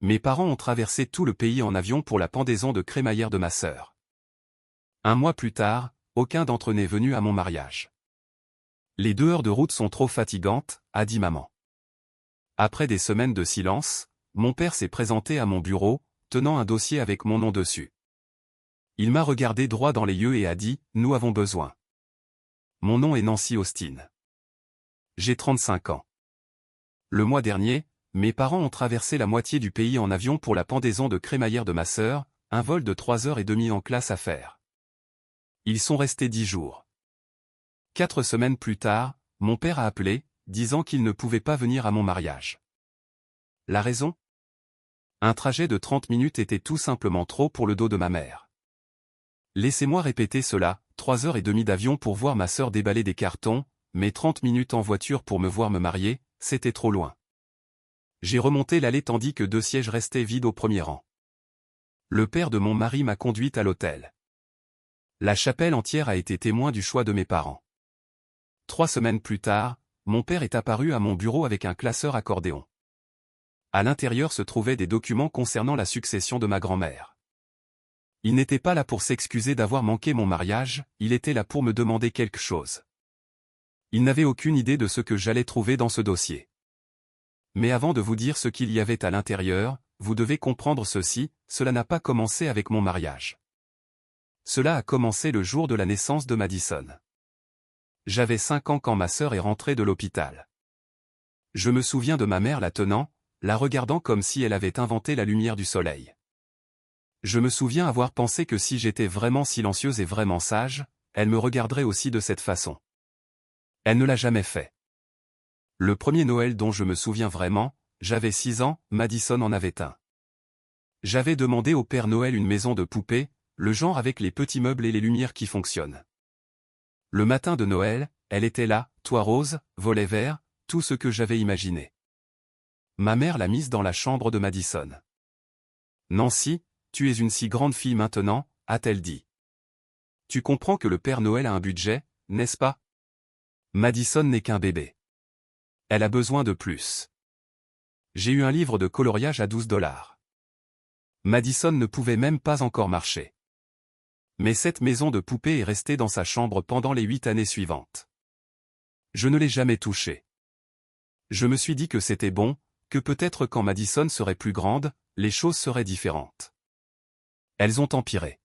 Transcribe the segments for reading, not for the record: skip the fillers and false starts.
Mes parents ont traversé tout le pays en avion pour la pendaison de crémaillère de ma sœur. Un mois plus tard, aucun d'entre eux n'est venu à mon mariage. Les 2 heures de route sont trop fatigantes, a dit maman. Après des semaines de silence, mon père s'est présenté à mon bureau, tenant un dossier avec mon nom dessus. Il m'a regardé droit dans les yeux et a dit « Nous avons besoin ». Mon nom est Nancy Austin. J'ai 35 ans. Le mois dernier, mes parents ont traversé la moitié du pays en avion pour la pendaison de crémaillère de ma sœur, un vol de 3h30 en classe affaires. Ils sont restés 10 jours. 4 semaines plus tard, mon père a appelé, disant qu'il ne pouvait pas venir à mon mariage. La raison ? Un trajet de 30 minutes était tout simplement trop pour le dos de ma mère. Laissez-moi répéter cela, 3h30 d'avion pour voir ma sœur déballer des cartons, mais 30 minutes en voiture pour me voir me marier, c'était trop loin. J'ai remonté l'allée tandis que 2 sièges restaient vides au premier rang. Le père de mon mari m'a conduite à l'hôtel. La chapelle entière a été témoin du choix de mes parents. 3 semaines plus tard, mon père est apparu à mon bureau avec un classeur accordéon. À l'intérieur se trouvaient des documents concernant la succession de ma grand-mère. Il n'était pas là pour s'excuser d'avoir manqué mon mariage, il était là pour me demander quelque chose. Il n'avait aucune idée de ce que j'allais trouver dans ce dossier. Mais avant de vous dire ce qu'il y avait à l'intérieur, vous devez comprendre ceci, cela n'a pas commencé avec mon mariage. Cela a commencé le jour de la naissance de Madison. J'avais 5 ans quand ma sœur est rentrée de l'hôpital. Je me souviens de ma mère la tenant, la regardant comme si elle avait inventé la lumière du soleil. Je me souviens avoir pensé que si j'étais vraiment silencieuse et vraiment sage, elle me regarderait aussi de cette façon. Elle ne l'a jamais fait. Le premier Noël dont je me souviens vraiment, j'avais 6 ans, Madison en avait un. J'avais demandé au Père Noël une maison de poupée, le genre avec les petits meubles et les lumières qui fonctionnent. Le matin de Noël, elle était là, toit rose, volet vert, tout ce que j'avais imaginé. Ma mère l'a mise dans la chambre de Madison. « Nancy, tu es une si grande fille maintenant, a-t-elle dit. Tu comprends que le Père Noël a un budget, n'est-ce pas? Madison n'est qu'un bébé. Elle a besoin de plus. J'ai eu un livre de coloriage à 12 $. Madison ne pouvait même pas encore marcher. Mais cette maison de poupée est restée dans sa chambre pendant les 8 années suivantes. Je ne l'ai jamais touchée. Je me suis dit que c'était bon, que peut-être quand Madison serait plus grande, les choses seraient différentes. Elles ont empiré.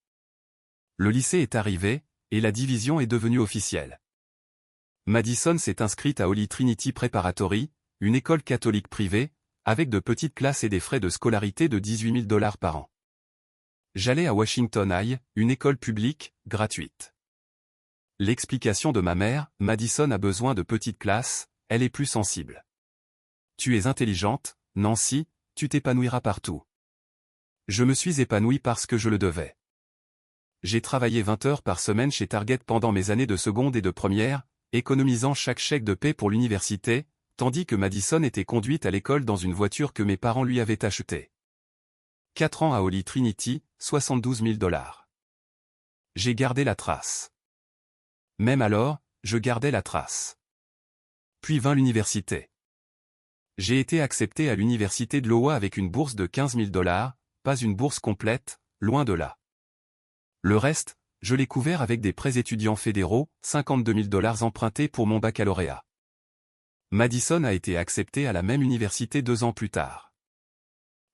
Le lycée est arrivé, et la division est devenue officielle. Madison s'est inscrite à Holy Trinity Preparatory, une école catholique privée, avec de petites classes et des frais de scolarité de 18 000 $ par an. J'allais à Washington High, une école publique, gratuite. L'explication de ma mère, Madison a besoin de petites classes, elle est plus sensible. Tu es intelligente, Nancy, tu t'épanouiras partout. Je me suis épanouie parce que je le devais. J'ai travaillé 20 heures par semaine chez Target pendant mes années de seconde et de première, économisant chaque chèque de paie pour l'université, tandis que Madison était conduite à l'école dans une voiture que mes parents lui avaient achetée. 4 ans à Holy Trinity, 72 000 $. J'ai gardé la trace. Même alors, je gardais la trace. Puis vint l'université. J'ai été accepté à l'université de Iowa avec une bourse de 15 000 $, pas une bourse complète, loin de là. Le reste, je l'ai couvert avec des prêts étudiants fédéraux, 52 000 $ empruntés pour mon baccalauréat. Madison a été acceptée à la même université 2 ans plus tard.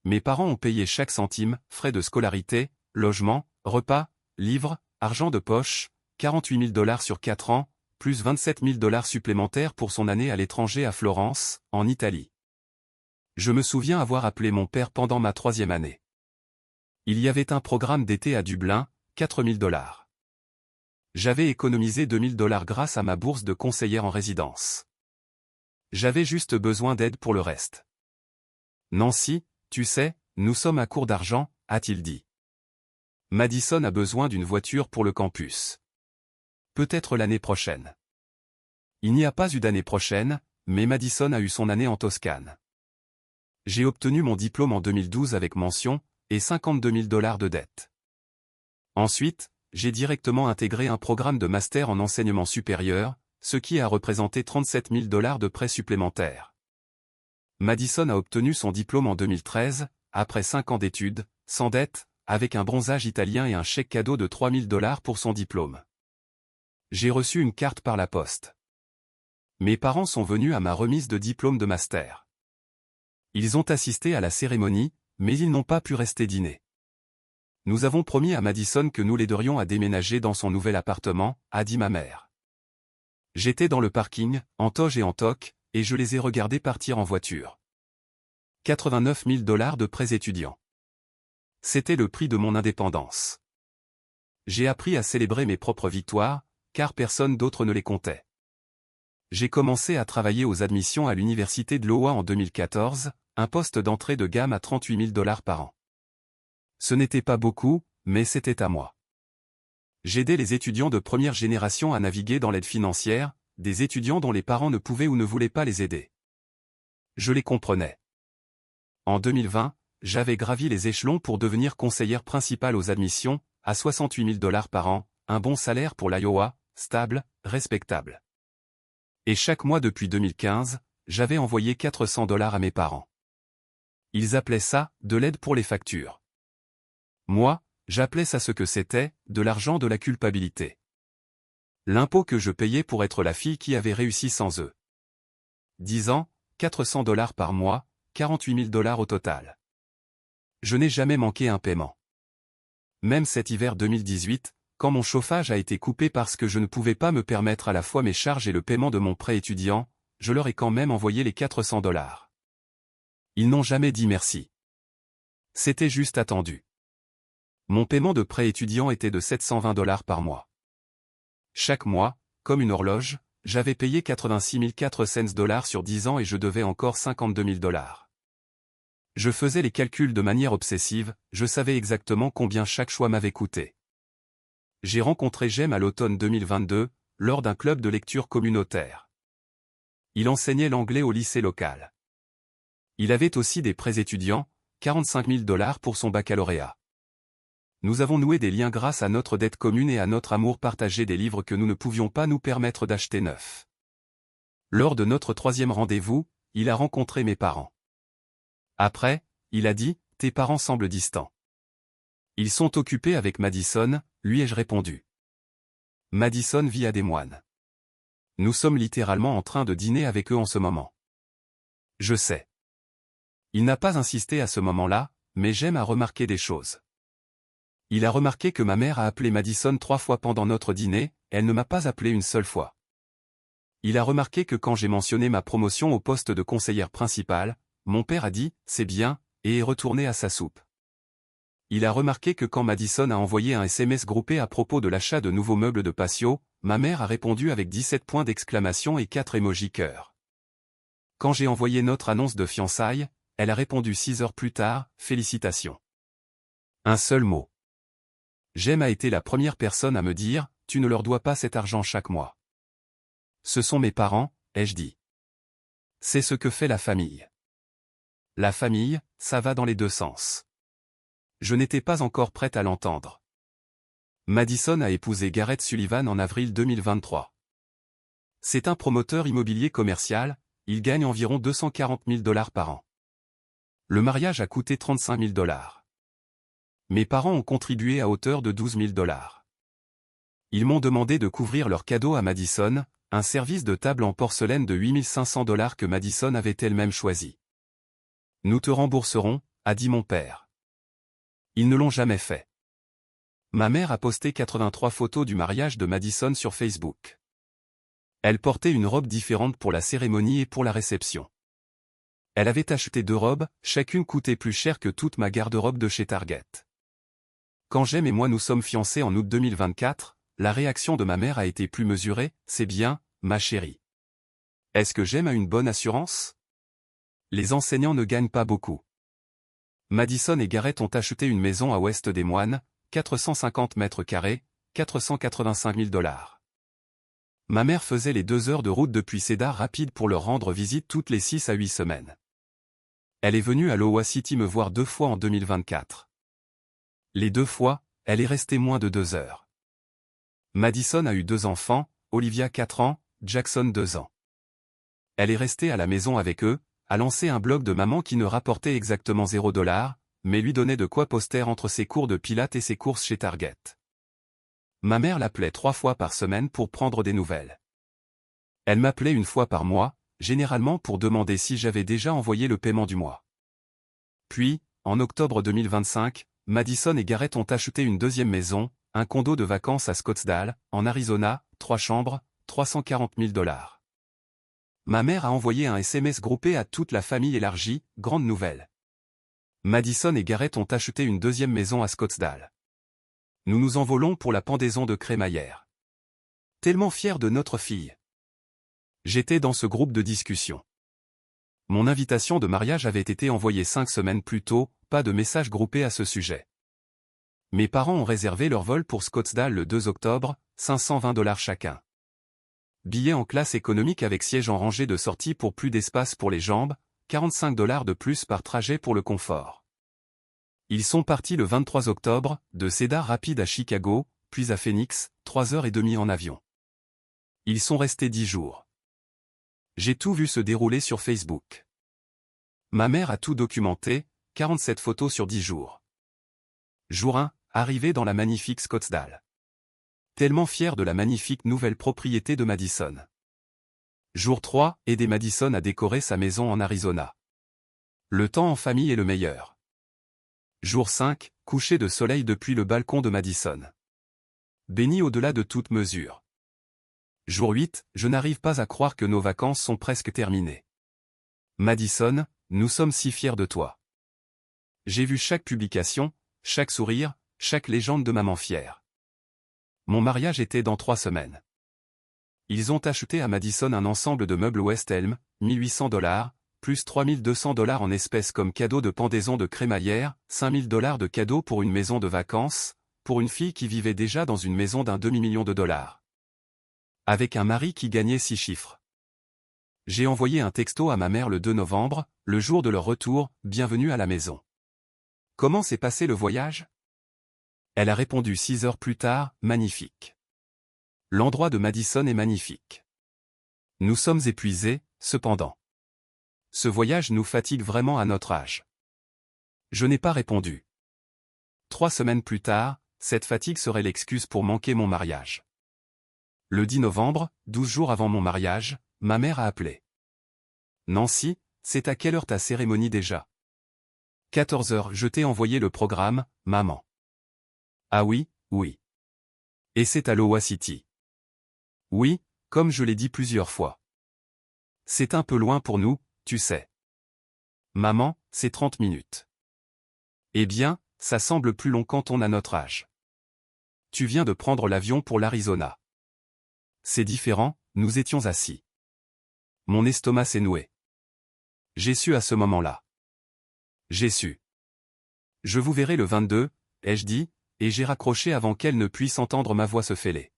Mes parents ont payé chaque centime, frais de scolarité, logement, repas, livres, argent de poche, 48 000 $ sur 4 ans, plus 27 000 $ supplémentaires pour son année à l'étranger à Florence, en Italie. Je me souviens avoir appelé mon père pendant ma 3e année. Il y avait un programme d'été à Dublin, 4 000 $. J'avais économisé 2 000 $ grâce à ma bourse de conseillère en résidence. J'avais juste besoin d'aide pour le reste. Nancy, tu sais, nous sommes à court d'argent, a-t-il dit. Madison a besoin d'une voiture pour le campus. Peut-être l'année prochaine. Il n'y a pas eu d'année prochaine, mais Madison a eu son année en Toscane. J'ai obtenu mon diplôme en 2012 avec mention, et 52 000 $ de dette. Ensuite, j'ai directement intégré un programme de master en enseignement supérieur, ce qui a représenté 37 000 $ de prêts supplémentaires. Madison a obtenu son diplôme en 2013, après 5 ans d'études, sans dette, avec un bronzage italien et un chèque cadeau de 3000 $ pour son diplôme. J'ai reçu une carte par la poste. Mes parents sont venus à ma remise de diplôme de master. Ils ont assisté à la cérémonie, mais ils n'ont pas pu rester dîner. Nous avons promis à Madison que nous l'aiderions à déménager dans son nouvel appartement, a dit ma mère. J'étais dans le parking, en toge et en toque, et je les ai regardés partir en voiture. 89 000 $ de prêts étudiants. C'était le prix de mon indépendance. J'ai appris à célébrer mes propres victoires, car personne d'autre ne les comptait. J'ai commencé à travailler aux admissions à l'université de l'Iowa en 2014, un poste d'entrée de gamme à 38 000 $ par an. Ce n'était pas beaucoup, mais c'était à moi. J'aidais les étudiants de première génération à naviguer dans l'aide financière, des étudiants dont les parents ne pouvaient ou ne voulaient pas les aider. Je les comprenais. En 2020, j'avais gravi les échelons pour devenir conseillère principale aux admissions, à 68 000 $ par an, un bon salaire pour l'Iowa, stable, respectable. Et chaque mois depuis 2015, j'avais envoyé 400 $ à mes parents. Ils appelaient ça « de l'aide pour les factures ». Moi, j'appelais ça ce que c'était, de l'argent de la culpabilité. L'impôt que je payais pour être la fille qui avait réussi sans eux. 10 ans, 400 $ par mois, 48 000 $ au total. Je n'ai jamais manqué un paiement. Même cet hiver 2018, quand mon chauffage a été coupé parce que je ne pouvais pas me permettre à la fois mes charges et le paiement de mon prêt étudiant, je leur ai quand même envoyé les 400 $. Ils n'ont jamais dit merci. C'était juste attendu. Mon paiement de prêt étudiant était de 720 $ par mois. Chaque mois, comme une horloge, j'avais payé 86 400 $ sur 10 ans et je devais encore 52 000 $. Je faisais les calculs de manière obsessive, je savais exactement combien chaque choix m'avait coûté. J'ai rencontré Jem à l'automne 2022, lors d'un club de lecture communautaire. Il enseignait l'anglais au lycée local. Il avait aussi des prêts étudiants, 45 000 $ pour son baccalauréat. Nous avons noué des liens grâce à notre dette commune et à notre amour partagé des livres que nous ne pouvions pas nous permettre d'acheter neufs. Lors de notre 3e rendez-vous, il a rencontré mes parents. Après, il a dit, « Tes parents semblent distants. » Ils sont occupés avec Madison, lui ai-je répondu. Madison vit à Des Moines. Nous sommes littéralement en train de dîner avec eux en ce moment. Je sais. Il n'a pas insisté à ce moment-là, mais j'aime à remarquer des choses. Il a remarqué que ma mère a appelé Madison 3 fois pendant notre dîner, elle ne m'a pas appelé une seule fois. Il a remarqué que quand j'ai mentionné ma promotion au poste de conseillère principale, mon père a dit « c'est bien » et est retourné à sa soupe. Il a remarqué que quand Madison a envoyé un SMS groupé à propos de l'achat de nouveaux meubles de patio, ma mère a répondu avec 17 points d'exclamation et 4 émojis cœur. Quand j'ai envoyé notre annonce de fiançailles, elle a répondu 6 heures plus tard, « Félicitations ». Un seul mot. Jem a été la première personne à me dire, « Tu ne leur dois pas cet argent chaque mois. » Ce sont mes parents, ai-je dit. C'est ce que fait la famille. La famille, ça va dans les deux sens. Je n'étais pas encore prête à l'entendre. Madison a épousé Garrett Sullivan en avril 2023. C'est un promoteur immobilier commercial, il gagne environ 240 000 $ par an. Le mariage a coûté 35 000 $. Mes parents ont contribué à hauteur de 12 000 $. Ils m'ont demandé de couvrir leur cadeau à Madison, un service de table en porcelaine de 8 500 $ que Madison avait elle-même choisi. Nous te rembourserons, a dit mon père. Ils ne l'ont jamais fait. Ma mère a posté 83 photos du mariage de Madison sur Facebook. Elle portait une robe différente pour la cérémonie et pour la réception. Elle avait acheté 2 robes, chacune coûtait plus cher que toute ma garde-robe de chez Target. Quand Jem et moi nous sommes fiancés en août 2024, la réaction de ma mère a été plus mesurée, « C'est bien, ma chérie. Est-ce que Jem a une bonne assurance ? Les enseignants ne gagnent pas beaucoup. » Madison et Garrett ont acheté une maison à Ouest des Moines, 450 mètres carrés, 485 000 $. Ma mère faisait les 2 heures de route depuis Cedar Rapids pour leur rendre visite toutes les 6 à 8 semaines. Elle est venue à l'Iowa City me voir 2 fois en 2024. Les 2 fois, elle est restée moins de 2 heures. Madison a eu 2 enfants, Olivia 4 ans, Jackson 2 ans. Elle est restée à la maison avec eux, a lancé un blog de maman qui ne rapportait exactement 0 $, mais lui donnait de quoi poster entre ses cours de pilates et ses courses chez Target. Ma mère l'appelait 3 fois par semaine pour prendre des nouvelles. Elle m'appelait 1 fois par mois, généralement pour demander si j'avais déjà envoyé le paiement du mois. Puis, en octobre 2025, Madison et Garrett ont acheté une deuxième maison, un condo de vacances à Scottsdale, en Arizona, 3 chambres, 340 000 $. Ma mère a envoyé un SMS groupé à toute la famille élargie, grande nouvelle. Madison et Garrett ont acheté une deuxième maison à Scottsdale. Nous nous envolons pour la pendaison de crémaillère. Tellement fiers de notre fille. J'étais dans ce groupe de discussion. Mon invitation de mariage avait été envoyée 5 semaines plus tôt, pas de message groupé à ce sujet. Mes parents ont réservé leur vol pour Scottsdale le 2 octobre, 520 $ chacun. Billets en classe économique avec siège en rangée de sortie pour plus d'espace pour les jambes, 45 $ de plus par trajet pour le confort. Ils sont partis le 23 octobre, de Cedar Rapids à Chicago, puis à Phoenix, 3h30 en avion. Ils sont restés 10 jours. J'ai tout vu se dérouler sur Facebook. Ma mère a tout documenté, 47 photos sur 10 jours. Jour 1, arrivé dans la magnifique Scottsdale. Tellement fier de la magnifique nouvelle propriété de Madison. Jour 3, aider Madison à décorer sa maison en Arizona. Le temps en famille est le meilleur. Jour 5, coucher de soleil depuis le balcon de Madison. Béni au-delà de toute mesure. Jour 8, je n'arrive pas à croire que nos vacances sont presque terminées. Madison, nous sommes si fiers de toi. J'ai vu chaque publication, chaque sourire, chaque légende de maman fière. Mon mariage était dans 3 semaines. Ils ont acheté à Madison un ensemble de meubles West Elm, 1800 $, plus 3200 $ en espèces comme cadeau de pendaison de crémaillère, 5000 $ de cadeau pour une maison de vacances, pour une fille qui vivait déjà dans une maison d'1 demi-million de $. Avec un mari qui gagnait 6 chiffres. J'ai envoyé un texto à ma mère le 2 novembre, le jour de leur retour, bienvenue à la maison. Comment s'est passé le voyage? Elle a répondu 6 heures plus tard, magnifique. L'endroit de Madison est magnifique. Nous sommes épuisés, cependant. Ce voyage nous fatigue vraiment à notre âge. Je n'ai pas répondu. 3 semaines plus tard, cette fatigue serait l'excuse pour manquer mon mariage. Le 10 novembre, 12 jours avant mon mariage, ma mère a appelé. Nancy, c'est à quelle heure ta cérémonie déjà? 14 heures, je t'ai envoyé le programme, maman. Ah oui, oui. Et c'est à Iowa City. Oui, comme je l'ai dit plusieurs fois. C'est un peu loin pour nous, tu sais. Maman, c'est 30 minutes. Eh bien, ça semble plus long quand on a notre âge. Tu viens de prendre l'avion pour l'Arizona. C'est différent, nous étions assis. Mon estomac s'est noué. J'ai su à ce moment-là. J'ai su. Je vous verrai le 22, ai-je dit, et j'ai raccroché avant qu'elle ne puisse entendre ma voix se fêler.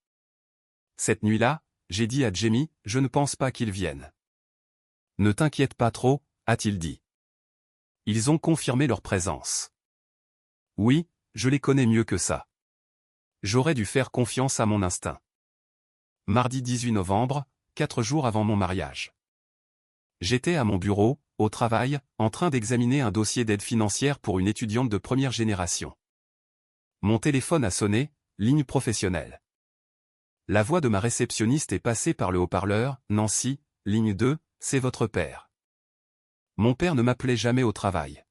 Cette nuit-là, j'ai dit à Jamie, je ne pense pas qu'ils viennent. Ne t'inquiète pas trop, a-t-il dit. Ils ont confirmé leur présence. Oui, je les connais mieux que ça. J'aurais dû faire confiance à mon instinct. Mardi 18 novembre, 4 jours avant mon mariage. J'étais à mon bureau, au travail, en train d'examiner un dossier d'aide financière pour une étudiante de première génération. Mon téléphone a sonné, ligne professionnelle. La voix de ma réceptionniste est passée par le haut-parleur, Nancy, ligne 2, c'est votre père. Mon père ne m'appelait jamais au travail.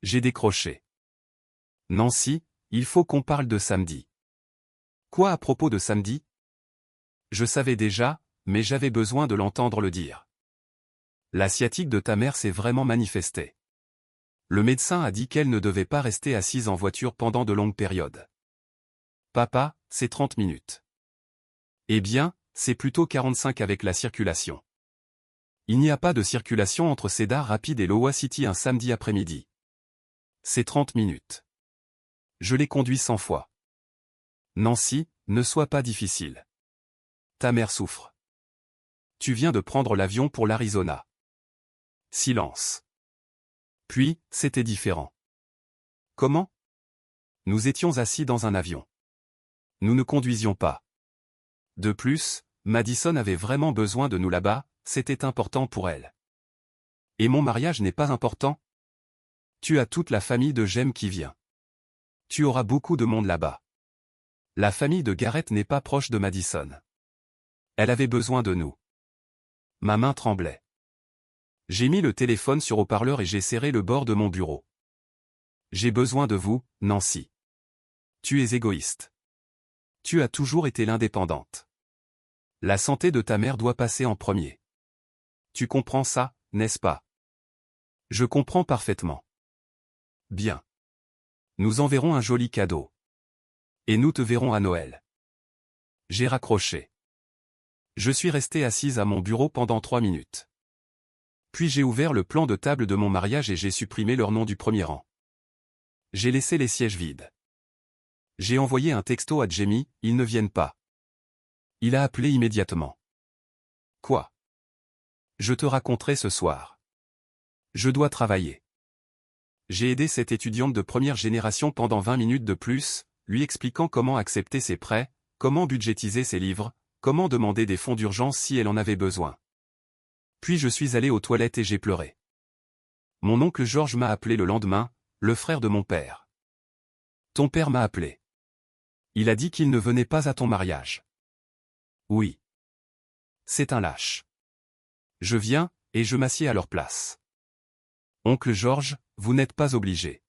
J'ai décroché. Nancy, il faut qu'on parle de samedi. Quoi à propos de samedi? Je savais déjà, mais j'avais besoin de l'entendre le dire. La sciatique de ta mère s'est vraiment manifestée. Le médecin a dit qu'elle ne devait pas rester assise en voiture pendant de longues périodes. Papa, c'est 30 minutes. Eh bien, c'est plutôt 45 avec la circulation. Il n'y a pas de circulation entre Cedar Rapids et Iowa City un samedi après-midi. C'est 30 minutes. Je l'ai conduit 100 fois. Nancy, ne sois pas difficile. Ta mère souffre. Tu viens de prendre l'avion pour l'Arizona. Silence. Puis, c'était différent. Comment? Nous étions assis dans un avion. Nous ne conduisions pas. De plus, Madison avait vraiment besoin de nous là-bas, c'était important pour elle. Et mon mariage n'est pas important? Tu as toute la famille de Jem qui vient. Tu auras beaucoup de monde là-bas. La famille de Gareth n'est pas proche de Madison. Elle avait besoin de nous. Ma main tremblait. J'ai mis le téléphone sur haut-parleur et j'ai serré le bord de mon bureau. J'ai besoin de vous, Nancy. Tu es égoïste. Tu as toujours été l'indépendante. La santé de ta mère doit passer en premier. Tu comprends ça, n'est-ce pas? Je comprends parfaitement. Bien. Nous enverrons un joli cadeau. Et nous te verrons à Noël. J'ai raccroché. Je suis resté assise à mon bureau pendant 3 minutes. Puis j'ai ouvert le plan de table de mon mariage et j'ai supprimé leur nom du premier rang. J'ai laissé les sièges vides. J'ai envoyé un texto à Jamie, ils ne viennent pas. Il a appelé immédiatement. Quoi? Je te raconterai ce soir. Je dois travailler. J'ai aidé cette étudiante de première génération pendant 20 minutes de plus, lui expliquant comment accepter ses prêts, comment budgétiser ses livres, comment demander des fonds d'urgence si elle en avait besoin. Puis je suis allé aux toilettes et j'ai pleuré. Mon oncle George m'a appelé le lendemain, le frère de mon père. Ton père m'a appelé. Il a dit qu'il ne venait pas à ton mariage. Oui. C'est un lâche. Je viens, et je m'assieds à leur place. Oncle George, vous n'êtes pas obligé.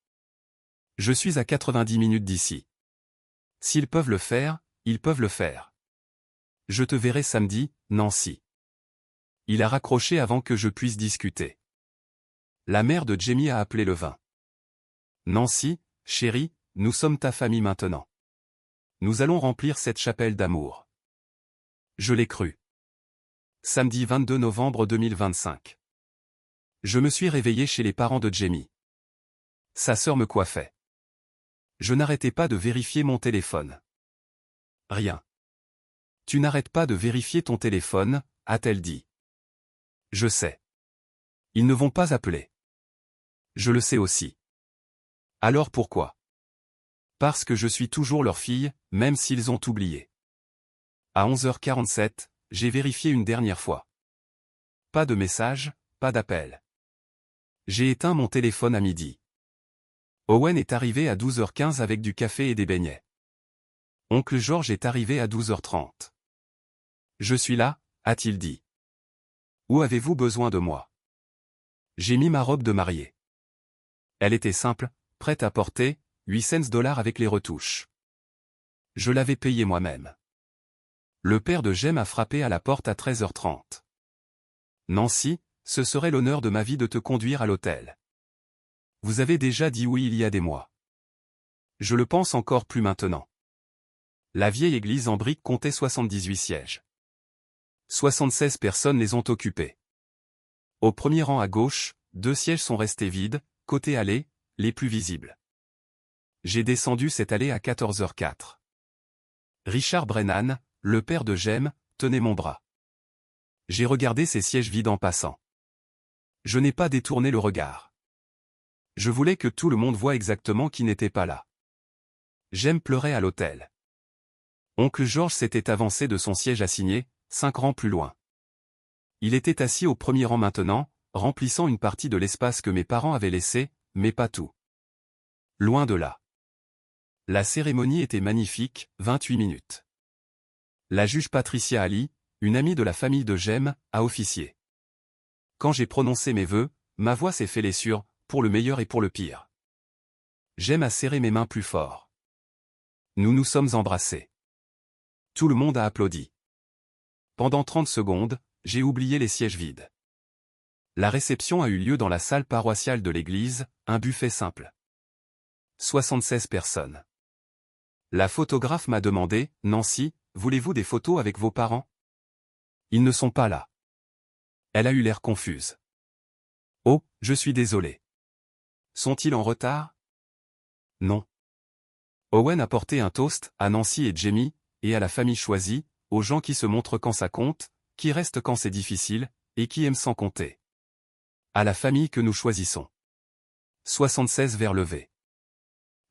Je suis à 90 minutes d'ici. S'ils peuvent le faire, ils peuvent le faire. Je te verrai samedi, Nancy. Il a raccroché avant que je puisse discuter. La mère de Jamie a appelé le 20. Nancy, chérie, nous sommes ta famille maintenant. Nous allons remplir cette chapelle d'amour. Je l'ai cru. Samedi 22 novembre 2025. Je me suis réveillé chez les parents de Jamie. Sa sœur me coiffait. Je n'arrêtais pas de vérifier mon téléphone. Rien. Tu n'arrêtes pas de vérifier ton téléphone, a-t-elle dit. Je sais. Ils ne vont pas appeler. Je le sais aussi. Alors pourquoi? Parce que je suis toujours leur fille, même s'ils ont oublié. À 11h47, j'ai vérifié une dernière fois. Pas de message, pas d'appel. J'ai éteint mon téléphone à midi. Owen est arrivé à 12h15 avec du café et des beignets. Oncle George est arrivé à 12h30. Je suis là, a-t-il dit. Où avez-vous besoin de moi? J'ai mis ma robe de mariée. Elle était simple, prête à porter, 8 $ avec les retouches. Je l'avais payée moi-même. Le père de Jem a frappé à la porte à 13h30. Nancy, ce serait l'honneur de ma vie de te conduire à l'hôtel. Vous avez déjà dit oui il y a des mois. Je le pense encore plus maintenant. La vieille église en briques comptait 78 sièges. 76 personnes les ont occupés. Au premier rang à gauche, 2 sièges sont restés vides, côté allée, les plus visibles. J'ai descendu cette allée à 14h04. Richard Brennan, le père de Jem, tenait mon bras. J'ai regardé ces sièges vides en passant. Je n'ai pas détourné le regard. Je voulais que tout le monde voie exactement qui n'était pas là. Jem pleurait à l'hôtel. Oncle George s'était avancé de son siège assigné, 5 rangs plus loin. Il était assis au premier rang maintenant, remplissant une partie de l'espace que mes parents avaient laissé, mais pas tout. Loin de là. La cérémonie était magnifique, 28 minutes. La juge Patricia Ali, une amie de la famille de Jem, a officié. Quand j'ai prononcé mes vœux, ma voix s'est fêlée sur « pour le meilleur et pour le pire ». Jem a serré mes mains plus fort. Nous nous sommes embrassés. Tout le monde a applaudi. Pendant 30 secondes, j'ai oublié les sièges vides. La réception a eu lieu dans la salle paroissiale de l'église, un buffet simple. 76 personnes. La photographe m'a demandé, « Nancy, voulez-vous des photos avec vos parents ?» Ils ne sont pas là. Elle a eu l'air confuse. Oh, je suis désolé. Sont-ils en retard? Non. Owen a porté un toast à Nancy et Jamie, et à la famille choisie, aux gens qui se montrent quand ça compte, qui restent quand c'est difficile, et qui aiment sans compter. À la famille que nous choisissons. 76 verres levés.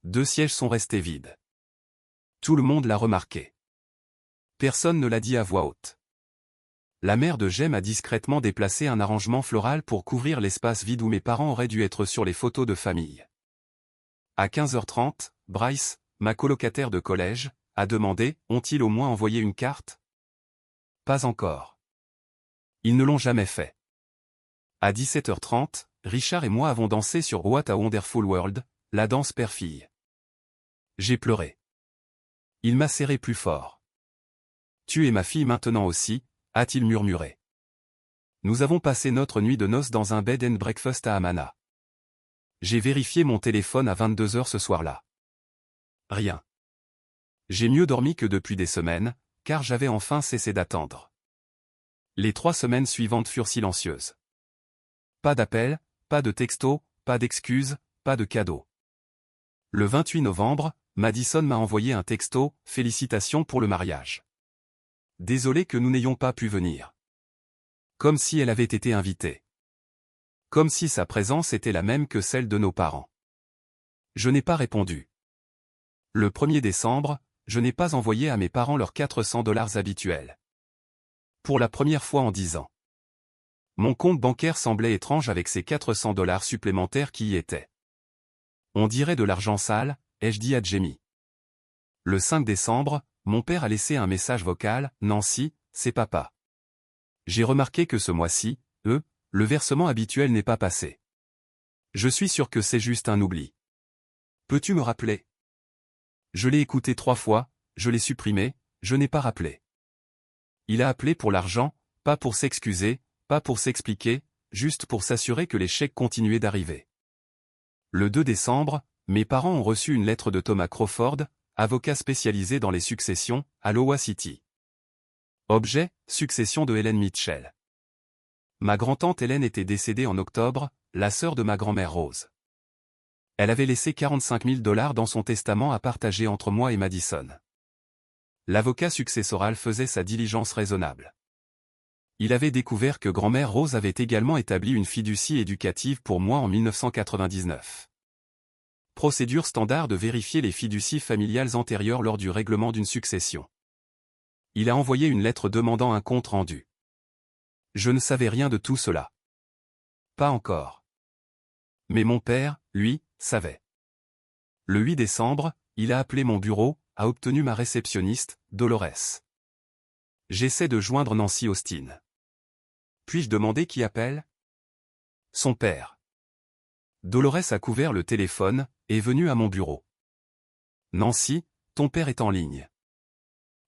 2 sièges sont restés vides. Tout le monde l'a remarqué. Personne ne l'a dit à voix haute. La mère de Jem a discrètement déplacé un arrangement floral pour couvrir l'espace vide où mes parents auraient dû être sur les photos de famille. À 15h30, Bryce, ma colocataire de collège, a demandé « Ont-ils au moins envoyé une carte ?» Pas encore. Ils ne l'ont jamais fait. À 17h30, Richard et moi avons dansé sur What a Wonderful World, la danse père-fille. J'ai pleuré. Il m'a serré plus fort. Tu es ma fille maintenant aussi, a-t-il murmuré. Nous avons passé notre nuit de noces dans un bed and breakfast à Amana. J'ai vérifié mon téléphone à 22h ce soir-là. Rien. J'ai mieux dormi que depuis des semaines, car j'avais enfin cessé d'attendre. Les 3 semaines suivantes furent silencieuses. Pas d'appel, pas de texto, pas d'excuses, pas de cadeaux. Le 28 novembre, Madison m'a envoyé un texto « Félicitations pour le mariage. Désolé que nous n'ayons pas pu venir. » Comme si elle avait été invitée. Comme si sa présence était la même que celle de nos parents. Je n'ai pas répondu. Le 1er décembre, je n'ai pas envoyé à mes parents leurs $400 habituels. Pour la première fois en 10 ans. Mon compte bancaire semblait étrange avec ces $400 supplémentaires qui y étaient. On dirait de l'argent sale, ai-je dit à Jamie. Le 5 décembre, mon père a laissé un message vocal « Nancy, c'est papa. J'ai remarqué que ce mois-ci, le versement habituel n'est pas passé. Je suis sûr que c'est juste un oubli. Peux-tu me rappeler ?» Je l'ai écouté 3 fois, je l'ai supprimé, je n'ai pas rappelé. Il a appelé pour l'argent, pas pour s'excuser, pas pour s'expliquer, juste pour s'assurer que les chèques continuaient d'arriver. Le 2 décembre, mes parents ont reçu une lettre de Thomas Crawford, avocat spécialisé dans les successions, à Iowa City. Objet, succession de Helen Mitchell. Ma grand-tante Hélène était décédée en octobre, la sœur de ma grand-mère Rose. Elle avait laissé $45 000 dans son testament à partager entre moi et Madison. L'avocat successoral faisait sa diligence raisonnable. Il avait découvert que grand-mère Rose avait également établi une fiducie éducative pour moi en 1999. Procédure standard de vérifier les fiducies familiales antérieures lors du règlement d'une succession. Il a envoyé une lettre demandant un compte rendu. Je ne savais rien de tout cela. Pas encore. Mais mon père, lui, savait. Le 8 décembre, il a appelé mon bureau, a obtenu ma réceptionniste, Dolores. J'essaie de joindre Nancy Austin. Puis-je demander qui appelle? Son père. Dolores a couvert le téléphone, est venue à mon bureau. Nancy, ton père est en ligne.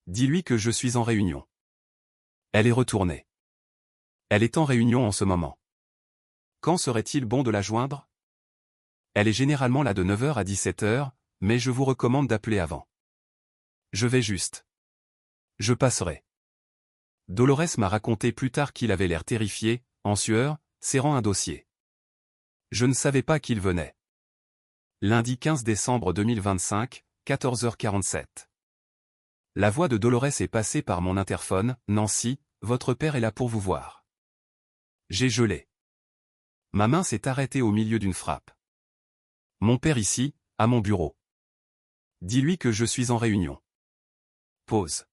Dis-lui que je suis en réunion. Elle est retournée. Elle est en réunion en ce moment. Quand serait-il bon de la joindre? Elle est généralement là de 9h à 17h, mais je vous recommande d'appeler avant. Je vais juste. Je passerai. Dolores m'a raconté plus tard qu'il avait l'air terrifié, en sueur, serrant un dossier. Je ne savais pas qu'il venait. Lundi 15 décembre 2025, 14h47. La voix de Dolores est passée par mon interphone. Nancy, votre père est là pour vous voir. J'ai gelé. Ma main s'est arrêtée au milieu d'une frappe. Mon père ici, à mon bureau. Dis-lui que je suis en réunion. Pause.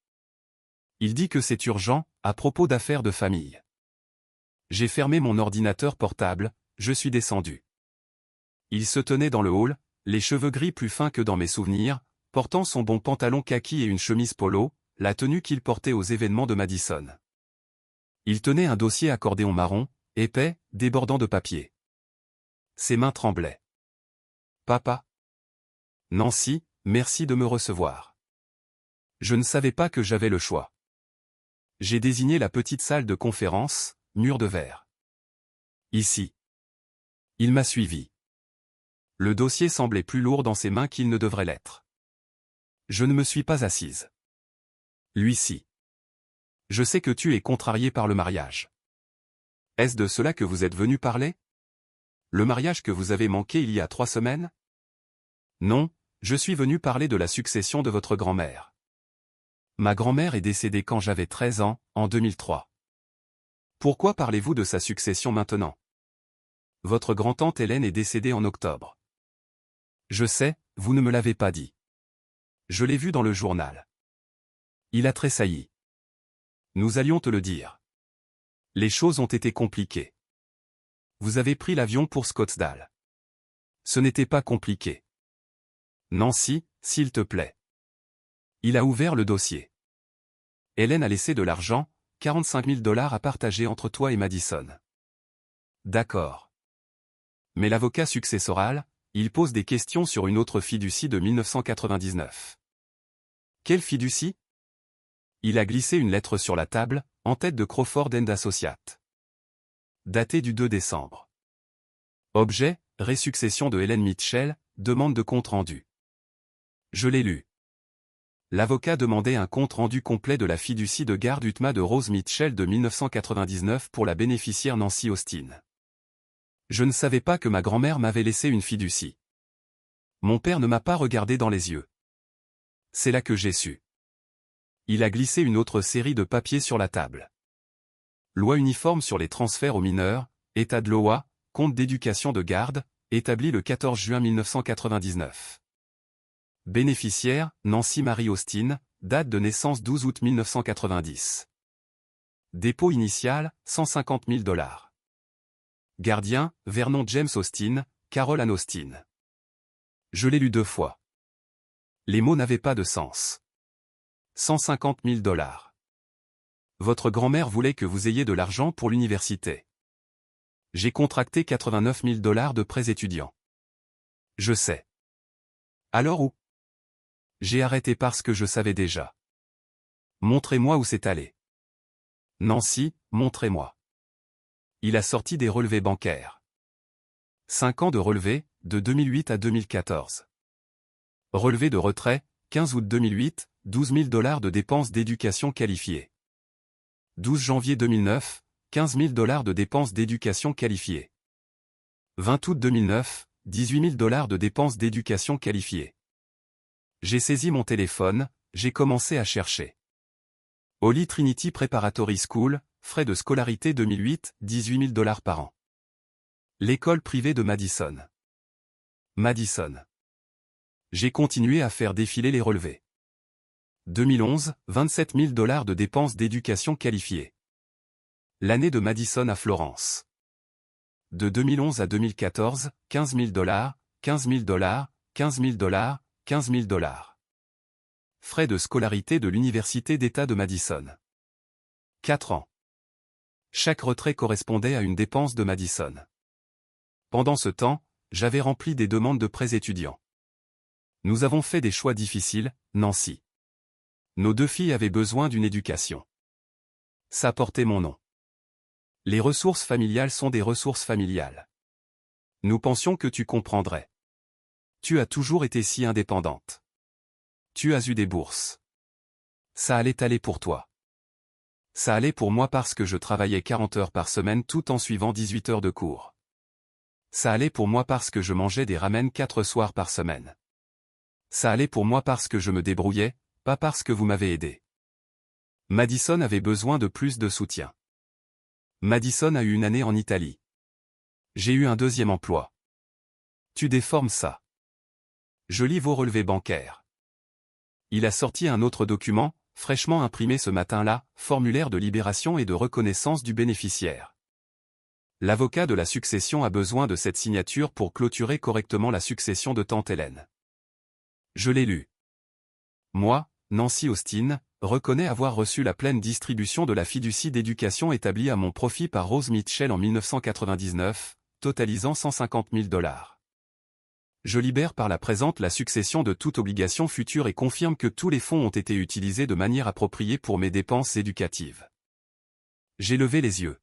Il dit que c'est urgent, à propos d'affaires de famille. J'ai fermé mon ordinateur portable, je suis descendu. Il se tenait dans le hall, les cheveux gris plus fins que dans mes souvenirs, portant son bon pantalon kaki et une chemise polo, la tenue qu'il portait aux événements de Madison. Il tenait un dossier accordéon marron, épais, débordant de papier. Ses mains tremblaient. Papa. Nancy, merci de me recevoir. Je ne savais pas que j'avais le choix. J'ai désigné la petite salle de conférence, mur de verre. Ici. Il m'a suivi. Le dossier semblait plus lourd dans ses mains qu'il ne devrait l'être. Je ne me suis pas assise. Lui-ci. Je sais que tu es contrarié par le mariage. Est-ce de cela que vous êtes venu parler? Le mariage que vous avez manqué il y a 3 semaines? Non, je suis venu parler de la succession de votre grand-mère. Ma grand-mère est décédée quand j'avais 13 ans, en 2003. Pourquoi parlez-vous de sa succession maintenant? Votre grand-tante Hélène est décédée en octobre. Je sais, vous ne me l'avez pas dit. Je l'ai vu dans le journal. Il a tressailli. Nous allions te le dire. Les choses ont été compliquées. Vous avez pris l'avion pour Scottsdale. Ce n'était pas compliqué. Nancy, s'il te plaît. Il a ouvert le dossier. Hélène a laissé de l'argent, 45 000 $ à partager entre toi et Madison. D'accord. Mais l'avocat successoral, il pose des questions sur une autre fiducie de 1999. Quelle fiducie? Il a glissé une lettre sur la table, en tête de Crawford & Associates. Datée du 2 décembre. Objet, résuccession de Hélène Mitchell, demande de compte rendu. Je l'ai lu. L'avocat demandait un compte rendu complet de la fiducie de garde UTMA de Rose Mitchell de 1999 pour la bénéficiaire Nancy Austin. Je ne savais pas que ma grand-mère m'avait laissé une fiducie. Mon père ne m'a pas regardé dans les yeux. C'est là que j'ai su. Il a glissé une autre série de papiers sur la table. Loi uniforme sur les transferts aux mineurs, État de l'Iowa, compte d'éducation de garde, établi le 14 juin 1999. Bénéficiaire, Nancy Marie Austin, date de naissance 12 août 1990. Dépôt initial, 150 000 $. Gardien, Vernon James Austin, Carol Ann Austin. Je l'ai lu 2 fois. Les mots n'avaient pas de sens. 150 000 $. Votre grand-mère voulait que vous ayez de l'argent pour l'université. J'ai contracté 89 000 $ de prêts étudiants. Je sais. Alors où? J'ai arrêté parce que je savais déjà. Montrez-moi où c'est allé. Nancy, montrez-moi. Il a sorti des relevés bancaires. 5 ans de relevés, de 2008 à 2014. Relevé de retrait, 15 août 2008, 12 000 $ de dépenses d'éducation qualifiées. 12 janvier 2009, 15 000 $ de dépenses d'éducation qualifiées. 20 août 2009, 18 000 $ de dépenses d'éducation qualifiées. J'ai saisi mon téléphone, j'ai commencé à chercher. Holy Trinity Preparatory School, frais de scolarité 2008, 18 000 $ par an. L'école privée de Madison. Madison. J'ai continué à faire défiler les relevés. 2011, 27 000 $ de dépenses d'éducation qualifiées. L'année de Madison à Florence. De 2011 à 2014, 15 000 $, 15 000 $, 15 000 $, 15 000 $. Frais de scolarité de l'Université d'État de Madison. 4 ans. Chaque retrait correspondait à une dépense de Madison. Pendant ce temps, j'avais rempli des demandes de prêts étudiants. Nous avons fait des choix difficiles, Nancy. Nos 2 filles avaient besoin d'une éducation. Ça portait mon nom. Les ressources familiales sont des ressources familiales. Nous pensions que tu comprendrais. Tu as toujours été si indépendante. Tu as eu des bourses. Ça allait aller pour toi. Ça allait pour moi parce que je travaillais 40 heures par semaine tout en suivant 18 heures de cours. Ça allait pour moi parce que je mangeais des ramen 4 soirs par semaine. Ça allait pour moi parce que je me débrouillais, pas parce que vous m'avez aidé. Madison avait besoin de plus de soutien. Madison a eu une année en Italie. J'ai eu un 2e emploi. Tu déformes ça. Je lis vos relevés bancaires. Il a sorti un autre document, fraîchement imprimé ce matin-là, formulaire de libération et de reconnaissance du bénéficiaire. L'avocat de la succession a besoin de cette signature pour clôturer correctement la succession de tante Hélène. Je l'ai lu. Moi, Nancy Austin, reconnais avoir reçu la pleine distribution de la fiducie d'éducation établie à mon profit par Rose Mitchell en 1999, totalisant 150 000 $. Je libère par la présente la succession de toute obligation future et confirme que tous les fonds ont été utilisés de manière appropriée pour mes dépenses éducatives. J'ai levé les yeux.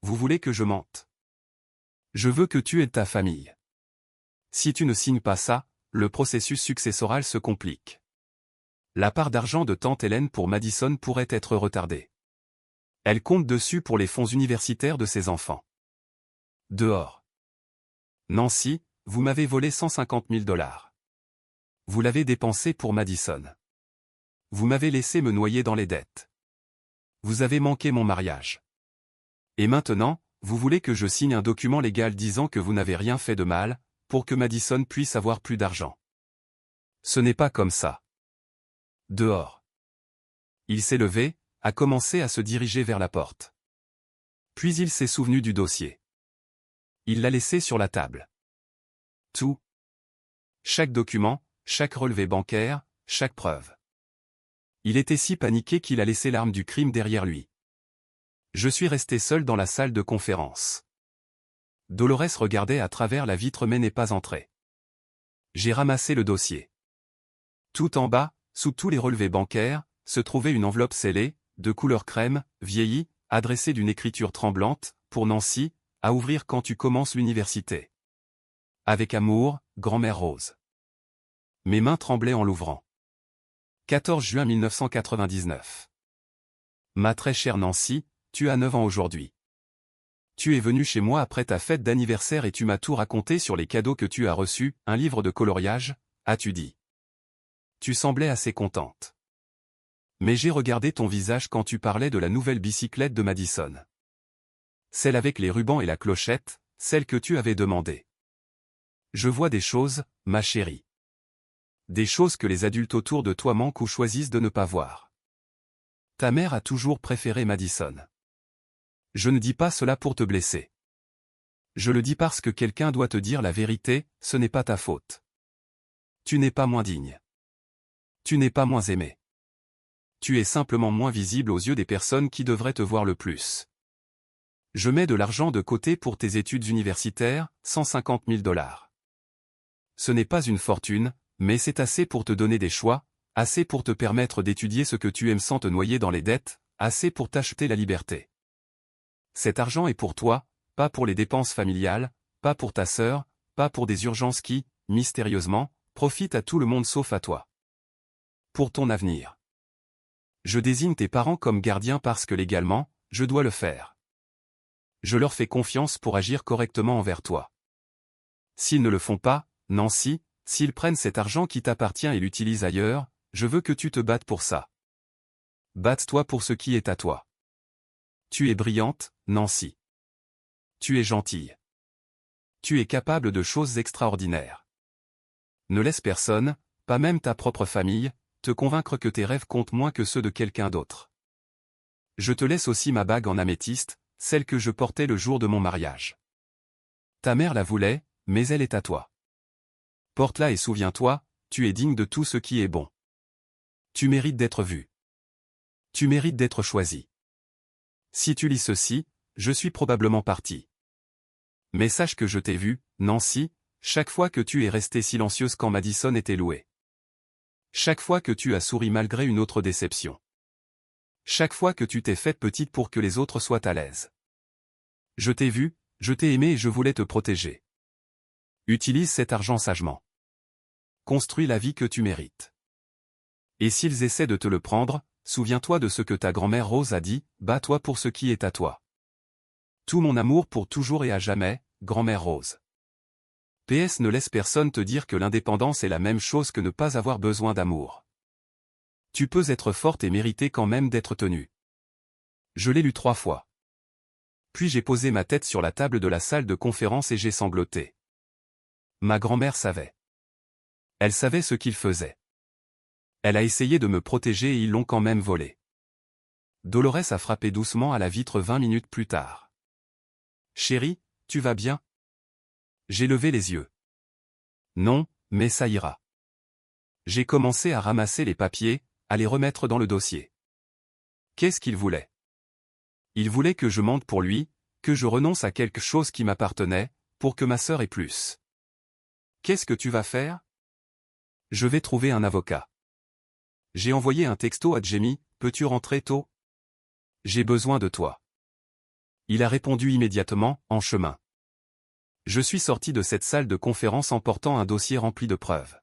Vous voulez que je mente? Je veux que tu aides ta famille. Si tu ne signes pas ça, le processus successoral se complique. La part d'argent de tante Hélène pour Madison pourrait être retardée. Elle compte dessus pour les fonds universitaires de ses enfants. Dehors. Nancy, vous m'avez volé 150 000 $. Vous l'avez dépensé pour Madison. Vous m'avez laissé me noyer dans les dettes. Vous avez manqué mon mariage. Et maintenant, vous voulez que je signe un document légal disant que vous n'avez rien fait de mal, pour que Madison puisse avoir plus d'argent. Ce n'est pas comme ça. Dehors. Il s'est levé, a commencé à se diriger vers la porte. Puis il s'est souvenu du dossier. Il l'a laissé sur la table. Tout. Chaque document, chaque relevé bancaire, chaque preuve. Il était si paniqué qu'il a laissé l'arme du crime derrière lui. Je suis resté seul dans la salle de conférence. Dolores regardait à travers la vitre mais n'est pas entrée. J'ai ramassé le dossier. Tout en bas, sous tous les relevés bancaires, se trouvait une enveloppe scellée, de couleur crème, vieillie, adressée d'une écriture tremblante, pour Nancy, à ouvrir quand tu commences l'université. Avec amour, grand-mère Rose. Mes mains tremblaient en l'ouvrant. 14 juin 1999. Ma très chère Nancy, tu as 9 ans aujourd'hui. Tu es venue chez moi après ta fête d'anniversaire et tu m'as tout raconté sur les cadeaux que tu as reçus, un livre de coloriage, as-tu dit. Tu semblais assez contente. Mais j'ai regardé ton visage quand tu parlais de la nouvelle bicyclette de Madison. Celle avec les rubans et la clochette, celle que tu avais demandée. Je vois des choses, ma chérie. Des choses que les adultes autour de toi manquent ou choisissent de ne pas voir. Ta mère a toujours préféré Madison. Je ne dis pas cela pour te blesser. Je le dis parce que quelqu'un doit te dire la vérité, ce n'est pas ta faute. Tu n'es pas moins digne. Tu n'es pas moins aimé. Tu es simplement moins visible aux yeux des personnes qui devraient te voir le plus. Je mets de l'argent de côté pour tes études universitaires, 150 000 $. Ce n'est pas une fortune, mais c'est assez pour te donner des choix, assez pour te permettre d'étudier ce que tu aimes sans te noyer dans les dettes, assez pour t'acheter la liberté. Cet argent est pour toi, pas pour les dépenses familiales, pas pour ta sœur, pas pour des urgences qui, mystérieusement, profitent à tout le monde sauf à toi. Pour ton avenir. Je désigne tes parents comme gardiens parce que légalement, je dois le faire. Je leur fais confiance pour agir correctement envers toi. S'ils ne le font pas, Nancy, s'ils prennent cet argent qui t'appartient et l'utilisent ailleurs, je veux que tu te battes pour ça. Batte-toi pour ce qui est à toi. Tu es brillante, Nancy. Tu es gentille. Tu es capable de choses extraordinaires. Ne laisse personne, pas même ta propre famille, te convaincre que tes rêves comptent moins que ceux de quelqu'un d'autre. Je te laisse aussi ma bague en améthyste, celle que je portais le jour de mon mariage. Ta mère la voulait, mais elle est à toi. Porte-la et souviens-toi, tu es digne de tout ce qui est bon. Tu mérites d'être vu. Tu mérites d'être choisi. Si tu lis ceci, je suis probablement parti. Mais sache que je t'ai vu, Nancy, chaque fois que tu es restée silencieuse quand Madison était louée. Chaque fois que tu as souri malgré une autre déception. Chaque fois que tu t'es faite petite pour que les autres soient à l'aise. Je t'ai vu, je t'ai aimé et je voulais te protéger. Utilise cet argent sagement. Construis la vie que tu mérites. Et s'ils essaient de te le prendre, souviens-toi de ce que ta grand-mère Rose a dit, bats-toi pour ce qui est à toi. Tout mon amour pour toujours et à jamais, grand-mère Rose. PS ne laisse personne te dire que l'indépendance est la même chose que ne pas avoir besoin d'amour. Tu peux être forte et mériter quand même d'être tenue. Je l'ai lu 3 fois. Puis j'ai posé ma tête sur la table de la salle de conférence et j'ai sangloté. Ma grand-mère savait. Elle savait ce qu'il faisait. Elle a essayé de me protéger et ils l'ont quand même volé. Dolores a frappé doucement à la vitre 20 minutes plus tard. Chérie, tu vas bien? J'ai levé les yeux. Non, mais ça ira. J'ai commencé à ramasser les papiers, à les remettre dans le dossier. Qu'est-ce qu'il voulait? Il voulait que je mente pour lui, que je renonce à quelque chose qui m'appartenait, pour que ma sœur ait plus. Qu'est-ce que tu vas faire? Je vais trouver un avocat. J'ai envoyé un texto à Jamie, peux-tu rentrer tôt? J'ai besoin de toi. Il a répondu immédiatement, en chemin. Je suis sorti de cette salle de conférence en portant un dossier rempli de preuves.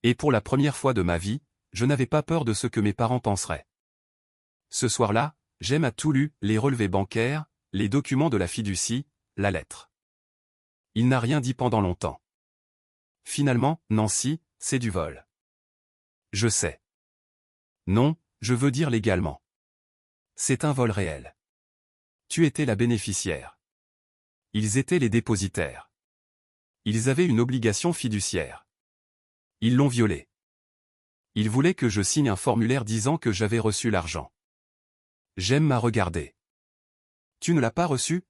Et pour la première fois de ma vie, je n'avais pas peur de ce que mes parents penseraient. Ce soir-là, j'aime à tout lu, les relevés bancaires, les documents de la fiducie, la lettre. Il n'a rien dit pendant longtemps. Finalement, Nancy, c'est du vol. Je sais. Non, je veux dire légalement. C'est un vol réel. Tu étais la bénéficiaire. Ils étaient les dépositaires. Ils avaient une obligation fiduciaire. Ils l'ont violée. Ils voulaient que je signe un formulaire disant que j'avais reçu l'argent. J'aime m'a regarder. Tu ne l'as pas reçu?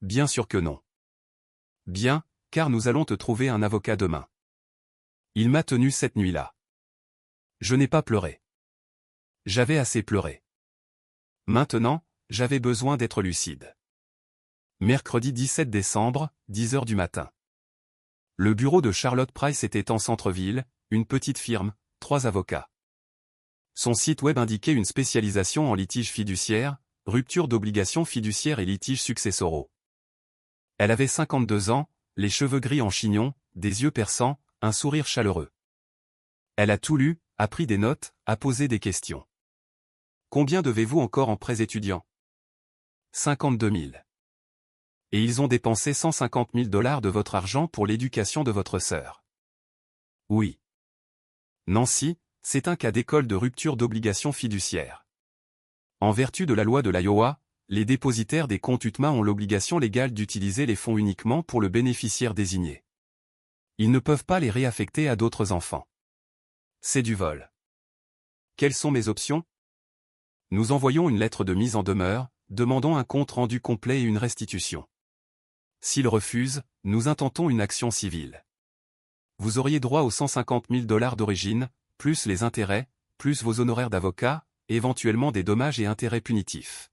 Bien sûr que non. Bien, car nous allons te trouver un avocat demain. Il m'a tenu cette nuit-là. Je n'ai pas pleuré. J'avais assez pleuré. Maintenant, j'avais besoin d'être lucide. Mercredi 17 décembre, 10 heures du matin. Le bureau de Charlotte Price était en centre-ville, une petite firme, 3 avocats. Son site web indiquait une spécialisation en litiges fiduciaires, rupture d'obligations fiduciaires et litiges successoraux. Elle avait 52 ans, les cheveux gris en chignon, des yeux perçants, un sourire chaleureux. Elle a tout lu, a pris des notes, a posé des questions. Combien devez-vous encore en prêts étudiants? 52 000. Et ils ont dépensé 150 000 $ de votre argent pour l'éducation de votre sœur. Oui. Nancy, c'est un cas d'école de rupture d'obligations fiduciaires. En vertu de la loi de l'Iowa, les dépositaires des comptes UTMA ont l'obligation légale d'utiliser les fonds uniquement pour le bénéficiaire désigné. Ils ne peuvent pas les réaffecter à d'autres enfants. C'est du vol. Quelles sont mes options? Nous envoyons une lettre de mise en demeure, demandons un compte rendu complet et une restitution. S'il refuse, nous intentons une action civile. Vous auriez droit aux 150 000 $ d'origine, plus les intérêts, plus vos honoraires d'avocat, éventuellement des dommages et intérêts punitifs.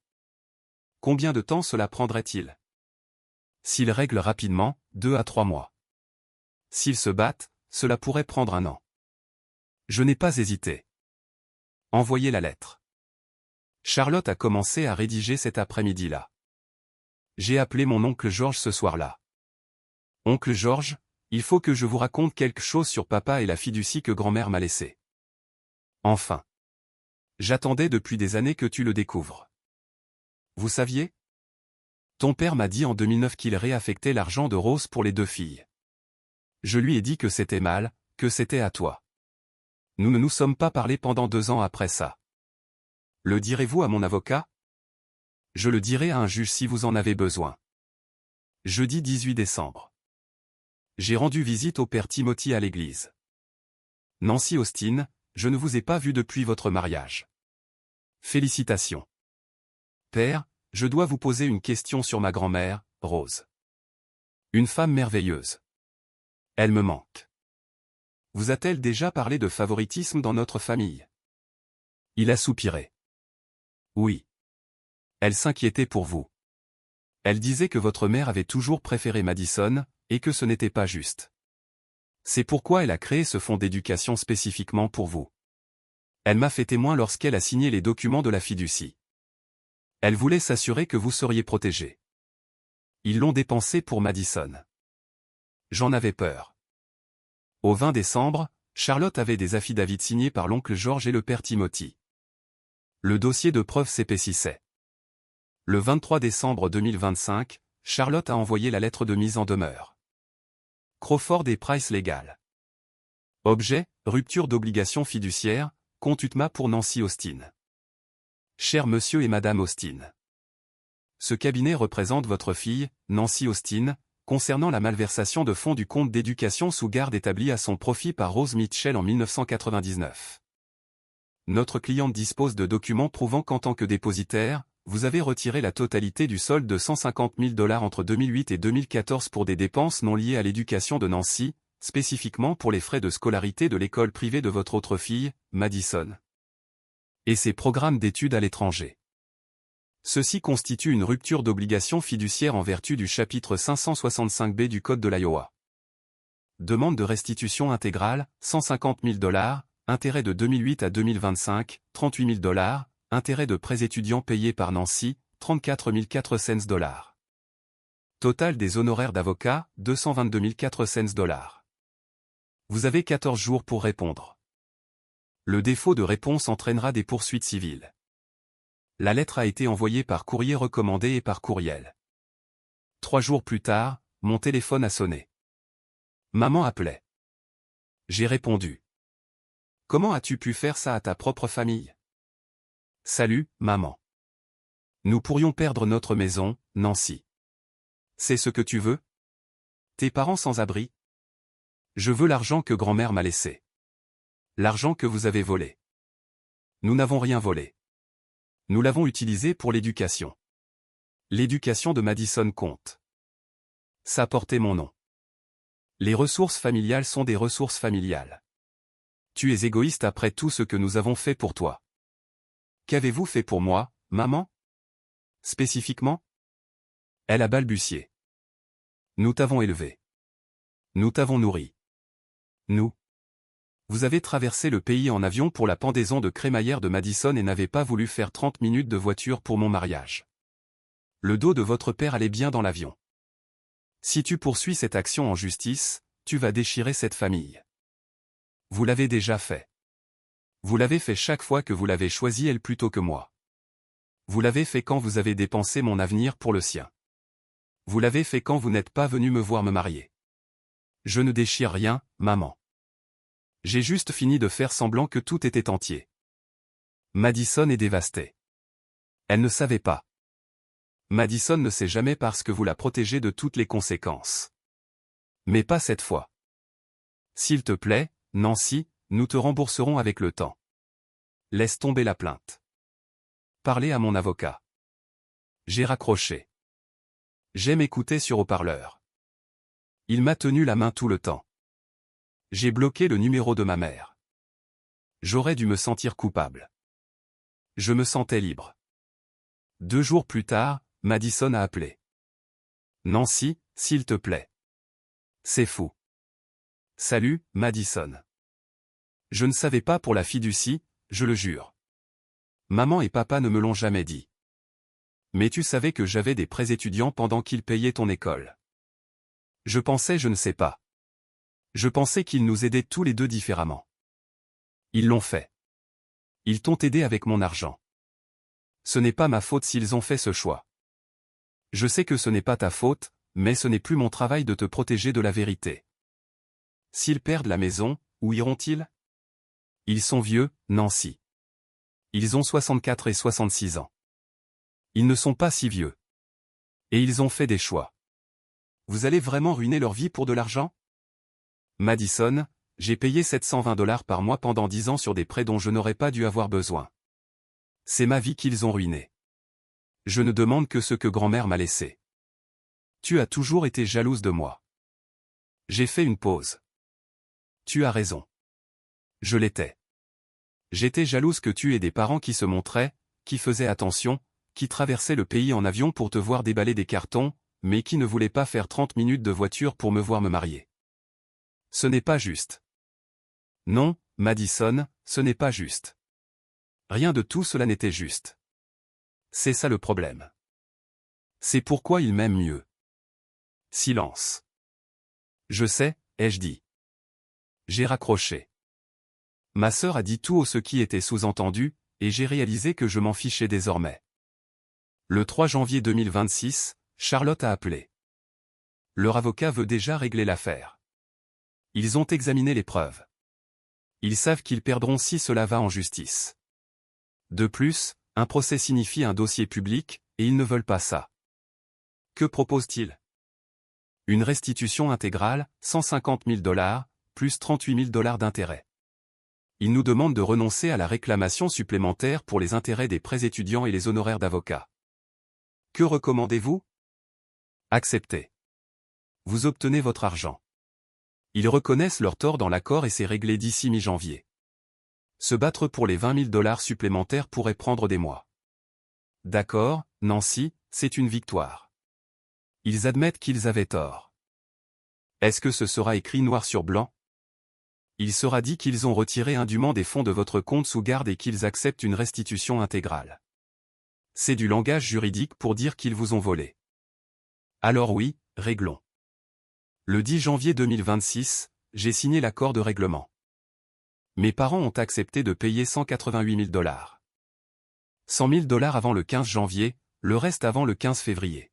Combien de temps cela prendrait-il? S'ils règlent rapidement, 2 à 3 mois. S'ils se battent, cela pourrait prendre 1 an. Je n'ai pas hésité. Envoyez la lettre. Charlotte a commencé à rédiger cet après-midi-là. J'ai appelé mon oncle Georges ce soir-là. Oncle Georges, il faut que je vous raconte quelque chose sur papa et la fiducie que grand-mère m'a laissée. Enfin. J'attendais depuis des années que tu le découvres. Vous saviez? Ton père m'a dit en 2009 qu'il réaffectait l'argent de Rose pour les 2 filles. Je lui ai dit que c'était mal, que c'était à toi. Nous ne nous sommes pas parlé pendant 2 ans après ça. Le direz-vous à mon avocat? Je le dirai à un juge si vous en avez besoin. Jeudi 18 décembre. J'ai rendu visite au père Timothy à l'église. Nancy Austin, je ne vous ai pas vu depuis votre mariage. Félicitations. Père, je dois vous poser une question sur ma grand-mère, Rose. Une femme merveilleuse. Elle me manque. Vous a-t-elle déjà parlé de favoritisme dans notre famille? Il a soupiré. Oui. Elle s'inquiétait pour vous. Elle disait que votre mère avait toujours préféré Madison, et que ce n'était pas juste. C'est pourquoi elle a créé ce fonds d'éducation spécifiquement pour vous. Elle m'a fait témoin lorsqu'elle a signé les documents de la fiducie. Elle voulait s'assurer que vous seriez protégé. Ils l'ont dépensé pour Madison. J'en avais peur. Au 20 décembre, Charlotte avait des affidavits signés par l'oncle Georges et le père Timothy. Le dossier de preuve s'épaississait. Le 23 décembre 2025, Charlotte a envoyé la lettre de mise en demeure. Crawford et Price Légal. Objet, rupture d'obligation fiduciaire, compte UTMA pour Nancy Austin. Cher monsieur et madame Austin. Ce cabinet représente votre fille, Nancy Austin, concernant la malversation de fonds du compte d'éducation sous garde établi à son profit par Rose Mitchell en 1999. Notre cliente dispose de documents prouvant qu'en tant que dépositaire, vous avez retiré la totalité du solde de 150 000 $ entre 2008 et 2014 pour des dépenses non liées à l'éducation de Nancy, spécifiquement pour les frais de scolarité de l'école privée de votre autre fille, Madison. Et ses programmes d'études à l'étranger. Ceci constitue une rupture d'obligation fiduciaire en vertu du chapitre 565B du Code de l'Iowa. Demande de restitution intégrale, 150 000 $, intérêt de 2008 à 2025, 38 000 $, intérêt de prêts étudiants payés par Nancy, 34 400 $. Total des honoraires d'avocat, 222 400 $. Vous avez 14 jours pour répondre. Le défaut de réponse entraînera des poursuites civiles. La lettre a été envoyée par courrier recommandé et par courriel. 3 jours plus tard, mon téléphone a sonné. Maman appelait. J'ai répondu. Comment as-tu pu faire ça à ta propre famille? Salut, maman. Nous pourrions perdre notre maison, Nancy. C'est ce que tu veux? Tes parents sans abri? Je veux l'argent que grand-mère m'a laissé. L'argent que vous avez volé. Nous n'avons rien volé. Nous l'avons utilisé pour l'éducation. L'éducation de Madison compte. Ça portait mon nom. Les ressources familiales sont des ressources familiales. Tu es égoïste après tout ce que nous avons fait pour toi. Qu'avez-vous fait pour moi, maman? Spécifiquement? Elle a balbutié. Nous t'avons élevé. Nous t'avons nourri. Nous. Vous avez traversé le pays en avion pour la pendaison de crémaillère de Madison et n'avez pas voulu faire 30 minutes de voiture pour mon mariage. Le dos de votre père allait bien dans l'avion. Si tu poursuis cette action en justice, tu vas déchirer cette famille. Vous l'avez déjà fait. Vous l'avez fait chaque fois que vous l'avez choisi elle plutôt que moi. Vous l'avez fait quand vous avez dépensé mon avenir pour le sien. Vous l'avez fait quand vous n'êtes pas venu me voir me marier. Je ne déchire rien, maman. J'ai juste fini de faire semblant que tout était entier. Madison est dévastée. Elle ne savait pas. Madison ne sait jamais parce que vous la protégez de toutes les conséquences. Mais pas cette fois. S'il te plaît, Nancy, nous te rembourserons avec le temps. Laisse tomber la plainte. Parlez à mon avocat. J'ai raccroché. J'aime écouter sur haut-parleur. Il m'a tenu la main tout le temps. J'ai bloqué le numéro de ma mère. J'aurais dû me sentir coupable. Je me sentais libre. 2 jours plus tard, Madison a appelé. Nancy, s'il te plaît. C'est fou. Salut, Madison. Je ne savais pas pour la fiducie, je le jure. Maman et papa ne me l'ont jamais dit. Mais tu savais que j'avais des prêts étudiants pendant qu'ils payaient ton école. Je pensais je ne sais pas. Je pensais qu'ils nous aidaient tous les deux différemment. Ils l'ont fait. Ils t'ont aidé avec mon argent. Ce n'est pas ma faute s'ils ont fait ce choix. Je sais que ce n'est pas ta faute, mais ce n'est plus mon travail de te protéger de la vérité. S'ils perdent la maison, où iront-ils? Ils sont vieux, Nancy. Ils ont 64 et 66 ans. Ils ne sont pas si vieux. Et ils ont fait des choix. Vous allez vraiment ruiner leur vie pour de l'argent? Madison, j'ai payé $720 par mois pendant 10 ans sur des prêts dont je n'aurais pas dû avoir besoin. C'est ma vie qu'ils ont ruinée. Je ne demande que ce que grand-mère m'a laissé. Tu as toujours été jalouse de moi. J'ai fait une pause. Tu as raison. Je l'étais. J'étais jalouse que tu aies des parents qui se montraient, qui faisaient attention, qui traversaient le pays en avion pour te voir déballer des cartons, mais qui ne voulaient pas faire 30 minutes de voiture pour me voir me marier. Ce n'est pas juste. Non, Madison, ce n'est pas juste. Rien de tout cela n'était juste. C'est ça le problème. C'est pourquoi il m'aime mieux. Silence. Je sais, ai-je dit. J'ai raccroché. Ma sœur a dit tout haut ce qui était sous-entendu, et j'ai réalisé que je m'en fichais désormais. Le 3 janvier 2026, Charlotte a appelé. Leur avocat veut déjà régler l'affaire. Ils ont examiné les preuves. Ils savent qu'ils perdront si cela va en justice. De plus, un procès signifie un dossier public, et ils ne veulent pas ça. Que propose-t-il? Une restitution intégrale, $150 000, plus $38 000 d'intérêts. Ils nous demandent de renoncer à la réclamation supplémentaire pour les intérêts des prêts étudiants et les honoraires d'avocat. Que recommandez-vous? Acceptez. Vous obtenez votre argent. Ils reconnaissent leur tort dans l'accord et c'est réglé d'ici mi-janvier. Se battre pour les $20 000 supplémentaires pourrait prendre des mois. D'accord, Nancy, c'est une victoire. Ils admettent qu'ils avaient tort. Est-ce que ce sera écrit noir sur blanc? Il sera dit qu'ils ont retiré indûment des fonds de votre compte sous garde et qu'ils acceptent une restitution intégrale. C'est du langage juridique pour dire qu'ils vous ont volé. Alors oui, réglons. Le 10 janvier 2026, j'ai signé l'accord de règlement. Mes parents ont accepté de payer $188 000. $100 000 avant le 15 janvier, le reste avant le 15 février.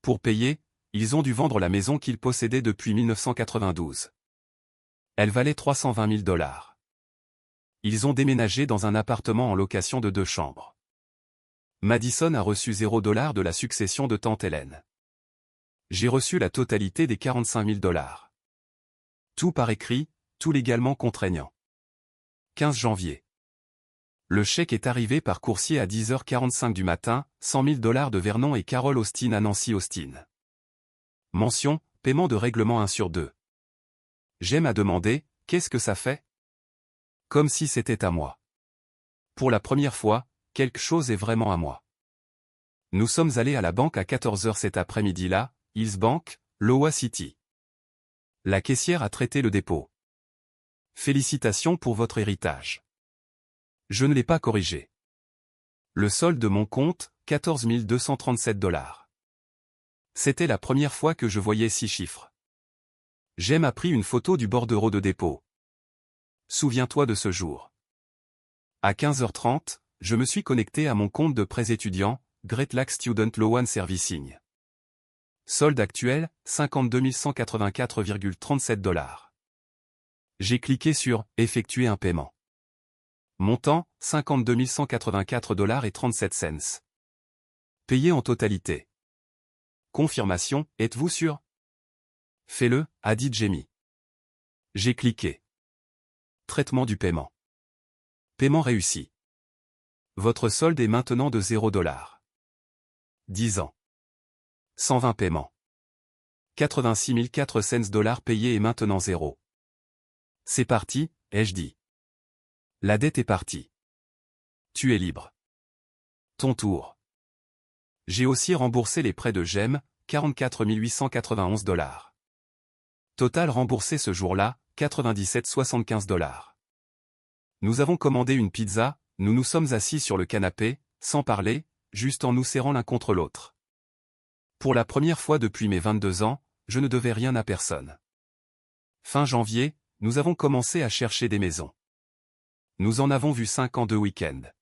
Pour payer, ils ont dû vendre la maison qu'ils possédaient depuis 1992. Elle valait $320 000. Ils ont déménagé dans un appartement en location de 2 chambres. Madison a reçu $0 de la succession de tante Hélène. J'ai reçu la totalité des $45 000. Tout par écrit, tout légalement contraignant. 15 janvier. Le chèque est arrivé par coursier à 10h45 du matin, $100 000 de Vernon et Carol Austin à Nancy Austin. Mention, paiement de règlement 1 sur 2. J'aime à demander, qu'est-ce que ça fait? Comme si c'était à moi. Pour la première fois, quelque chose est vraiment à moi. Nous sommes allés à la banque à 14h cet après-midi-là, Hills Bank, Iowa City. La caissière a traité le dépôt. Félicitations pour votre héritage. Je ne l'ai pas corrigé. Le solde de mon compte, $14 237. C'était la première fois que je voyais 6 chiffres. J'aime a pris une photo du bordereau de dépôt. Souviens-toi de ce jour. À 15h30, je me suis connecté à mon compte de prêt étudiant, Great Lakes Student Loan Servicing. Solde actuel, $52 184,37. J'ai cliqué sur « Effectuer un paiement ». Montant, $52 184,37. Payé en totalité. Confirmation, êtes-vous sûr? Fais-le, a dit Jamie. J'ai cliqué. Traitement du paiement. Paiement réussi. Votre solde est maintenant de $0. 10 ans. 120 paiements. 86 400 $ payés et maintenant 0. C'est parti, ai-je dit. La dette est partie. Tu es libre. Ton tour. J'ai aussi remboursé les prêts de GEM, $44 891. Total remboursé ce jour-là, $97,75. Nous avons commandé une pizza, nous nous sommes assis sur le canapé, sans parler, juste en nous serrant l'un contre l'autre. Pour la première fois depuis mes 22 ans, je ne devais rien à personne. Fin janvier, nous avons commencé à chercher des maisons. Nous en avons vu 5 en 2 week-ends.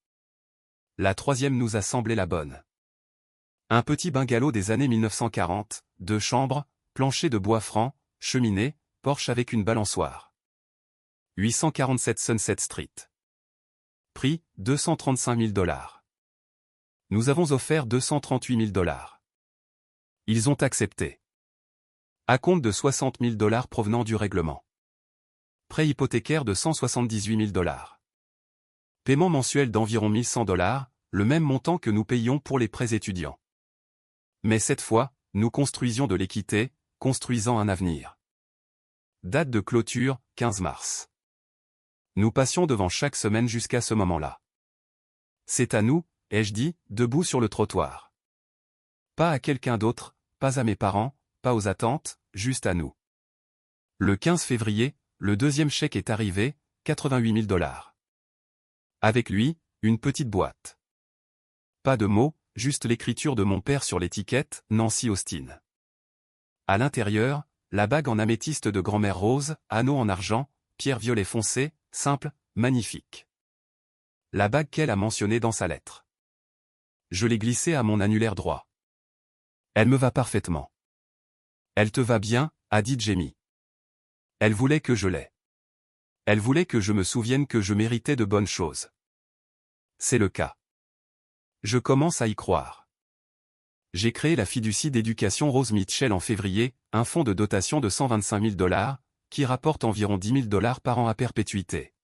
La troisième nous a semblé la bonne. Un petit bungalow des années 1940, 2 chambres, plancher de bois franc, cheminée, porche avec une balançoire. 847 Sunset Street. Prix, $235 000. Nous avons offert $238 000. Ils ont accepté. Acompte de $60 000 provenant du règlement. Prêt hypothécaire de $178 000. Paiement mensuel d'environ $1100, le même montant que nous payions pour les prêts étudiants. Mais cette fois, nous construisions de l'équité, construisant un avenir. Date de clôture, 15 mars. Nous passions devant chaque semaine jusqu'à ce moment-là. C'est à nous, ai-je dit, debout sur le trottoir. Pas à quelqu'un d'autre, pas à mes parents, pas aux attentes, juste à nous. Le 15 février, le deuxième chèque est arrivé, $88 000. Avec lui, une petite boîte. Pas de mots, juste l'écriture de mon père sur l'étiquette, Nancy Austin. À l'intérieur, la bague en améthyste de grand-mère rose, anneau en argent, pierre violet foncé, simple, magnifique. La bague qu'elle a mentionnée dans sa lettre. Je l'ai glissée à mon annulaire droit. Elle me va parfaitement. Elle te va bien, a dit Jamie. Elle voulait que je l'aie. Elle voulait que je me souvienne que je méritais de bonnes choses. C'est le cas. Je commence à y croire. J'ai créé la fiducie d'éducation Rose Mitchell en février, un fonds de dotation de $125 000, qui rapporte environ $10 000 par an à perpétuité.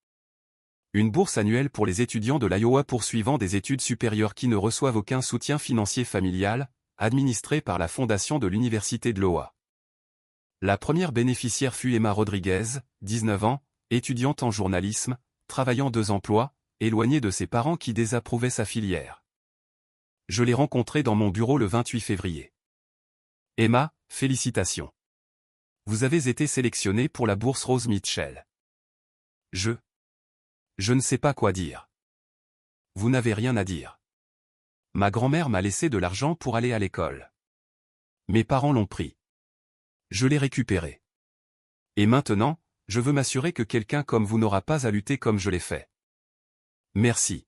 Une bourse annuelle pour les étudiants de l'Iowa poursuivant des études supérieures qui ne reçoivent aucun soutien financier familial, administrée par la fondation de l'Université de l'Iowa. La première bénéficiaire fut Emma Rodriguez, 19 ans, étudiante en journalisme, travaillant 2 emplois, éloignée de ses parents qui désapprouvaient sa filière. Je l'ai rencontrée dans mon bureau le 28 février. Emma, félicitations. Vous avez été sélectionnée pour la bourse Rose Mitchell. Je ne sais pas quoi dire. Vous n'avez rien à dire. Ma grand-mère m'a laissé de l'argent pour aller à l'école. Mes parents l'ont pris. Je l'ai récupéré. Et maintenant, je veux m'assurer que quelqu'un comme vous n'aura pas à lutter comme je l'ai fait. Merci.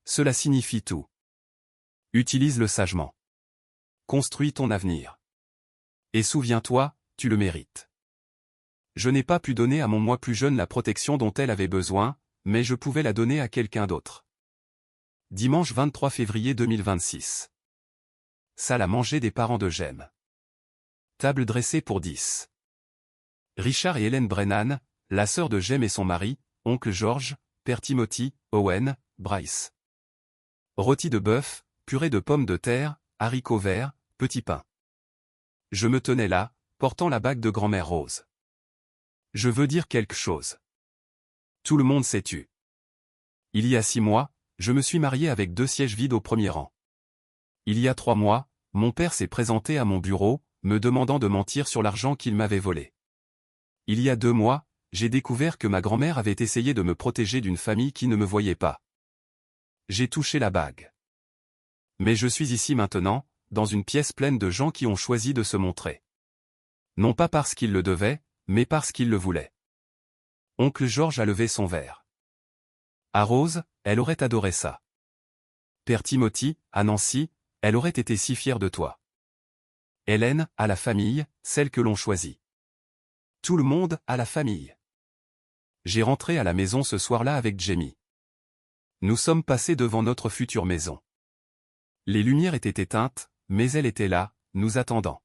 Cela signifie tout. Utilise-le sagement. Construis ton avenir. Et souviens-toi, tu le mérites. Je n'ai pas pu donner à mon moi plus jeune la protection dont elle avait besoin, mais je pouvais la donner à quelqu'un d'autre. Dimanche 23 février 2026. Salle à manger des parents de Jem. Table dressée pour 10. Richard et Hélène Brennan, la sœur de Jem et son mari, oncle George, père Timothy, Owen, Bryce. Rôti de bœuf, purée de pommes de terre, haricots verts, petit pain. Je me tenais là, portant la bague de grand-mère Rose. Je veux dire quelque chose. Tout le monde s'est tu. Il y a 6 mois, je me suis marié avec 2 sièges vides au premier rang. Il y a 3 mois, mon père s'est présenté à mon bureau, me demandant de mentir sur l'argent qu'il m'avait volé. Il y a 2 mois, j'ai découvert que ma grand-mère avait essayé de me protéger d'une famille qui ne me voyait pas. J'ai touché la bague. Mais je suis ici maintenant, dans une pièce pleine de gens qui ont choisi de se montrer. Non pas parce qu'ils le devaient, mais parce qu'ils le voulaient. Oncle George a levé son verre. À Rose, elle aurait adoré ça. Père Timothy, à Nancy, elle aurait été si fière de toi. Hélène, à la famille, celle que l'on choisit. Tout le monde, à la famille. J'ai rentré à la maison ce soir-là avec Jamie. Nous sommes passés devant notre future maison. Les lumières étaient éteintes, mais elle était là, nous attendant.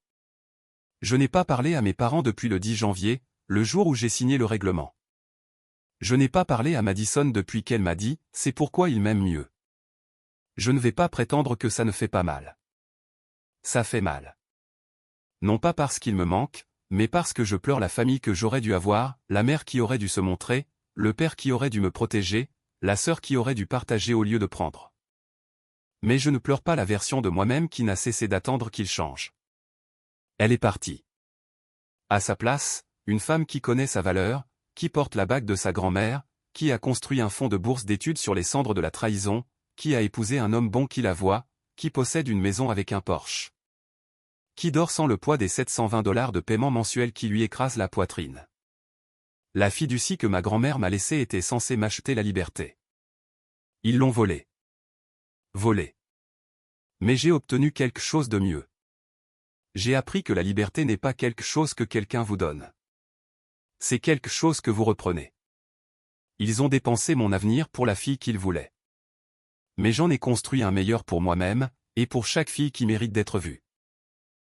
Je n'ai pas parlé à mes parents depuis le 10 janvier, le jour où j'ai signé le règlement. Je n'ai pas parlé à Madison depuis qu'elle m'a dit, c'est pourquoi il m'aime mieux. Je ne vais pas prétendre que ça ne fait pas mal. Ça fait mal. Non pas parce qu'il me manque, mais parce que je pleure la famille que j'aurais dû avoir, la mère qui aurait dû se montrer, le père qui aurait dû me protéger, la sœur qui aurait dû partager au lieu de prendre. Mais je ne pleure pas la version de moi-même qui n'a cessé d'attendre qu'il change. Elle est partie. À sa place, une femme qui connaît sa valeur, qui porte la bague de sa grand-mère, qui a construit un fonds de bourse d'études sur les cendres de la trahison, qui a épousé un homme bon qui la voit, qui possède une maison avec un Porsche. Qui dort sans le poids des $720 de paiement mensuel qui lui écrase la poitrine. La fiducie que ma grand-mère m'a laissée était censée m'acheter la liberté. Ils l'ont volée. Volée. Mais j'ai obtenu quelque chose de mieux. J'ai appris que la liberté n'est pas quelque chose que quelqu'un vous donne. C'est quelque chose que vous reprenez. Ils ont dépensé mon avenir pour la fille qu'ils voulaient. Mais j'en ai construit un meilleur pour moi-même, et pour chaque fille qui mérite d'être vue.